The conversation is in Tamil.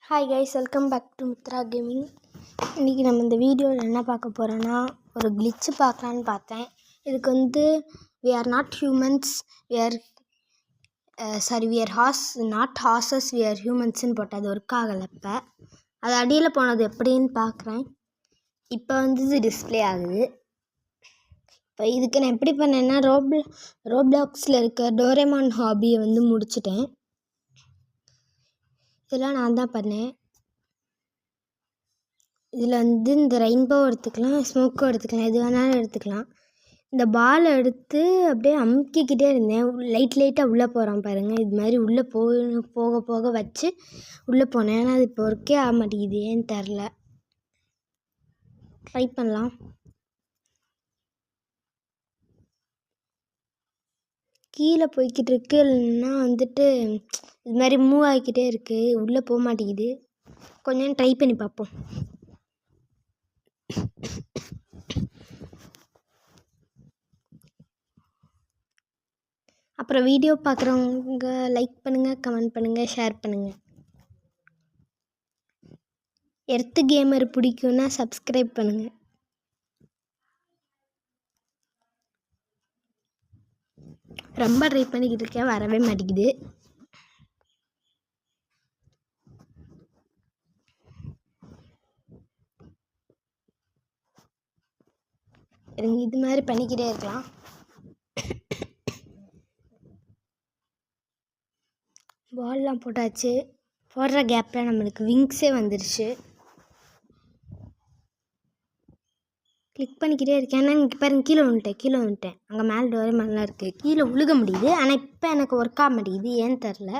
Hi guys, welcome back to Mitra gaming. இன்றைக்கி நம்ம இந்த வீடியோவில் என்ன பார்க்க போகிறோன்னா, ஒரு கிளிச்சு பார்க்கலான்னு பார்த்தேன். இதுக்கு we are not humans, we are not horses, we are ஹியூமன்ஸ்ன்னு போட்டு அது ஒர்க் ஆகலை. இப்போ அது அடியில் போனது எப்படின்னு பார்க்குறேன். இப்போ இது டிஸ்பிளே ஆகுது. இப்போ இதுக்கு நான் எப்படி பண்ணேன்னா, ரோப்ளாக்ஸில் இருக்க டோரேமான் ஹாபியை முடிச்சிட்டேன். இதெல்லாம் நான் தான் பண்ணேன். இதில் இந்த ரெயின்போ எடுத்துக்கலாம், ஸ்மோக்கோ எடுத்துக்கலாம், எது வேணாலும் எடுத்துக்கலாம். இந்த பாலை எடுத்து அப்படியே அமுக்கிக்கிட்டே இருந்தேன். லைட்டாக உள்ளே போகிறான் பாருங்கள். இது மாதிரி உள்ளே போக போக வச்சு உள்ளே போனேன். ஆனால் அது இப்போ ஒர்க்கே ஆக மாட்டேங்குது, ஏன்னு தெரில. ட்ரை பண்ணலாம். கீழே போய்கிட்டு இருக்கு, இல்லைன்னா இது மாதிரி மூவ் ஆகிக்கிட்டே இருக்குது, உள்ளே போக மாட்டேங்குது. கொஞ்சம் ட்ரை பண்ணி பார்ப்போம். அப்புறம் வீடியோ பார்க்குறவங்க லைக் பண்ணுங்கள், கமெண்ட் பண்ணுங்கள், ஷேர் பண்ணுங்கள். எர்த்து கேமர் பிடிக்குன்னா சப்ஸ்கிரைப் பண்ணுங்கள். ரொம்ப ட்ரை பண்ணிக்கிட்டு இருக்கேன், வரவே மாட்டேங்குது. இது மாதிரி பண்ணிக்கிட்டே இருக்கலாம். பால்லாம் போட்டாச்சு. போடுற கேப்பில் நம்மளுக்கு விங்ஸே வந்துடுச்சு. கிளிக் பண்ணிக்கிட்டே இருக்கேன். ஆனால் இங்கே பாருங்க, கீழே வந்துட்டேன். அங்கே மேலே டோரேமான்லாம் இருக்குது. கீழே விழுக முடியுது, ஆனால் இப்போ எனக்கு ஒர்க் ஆக மாட்டேங்குது, ஏன்னு தெரில.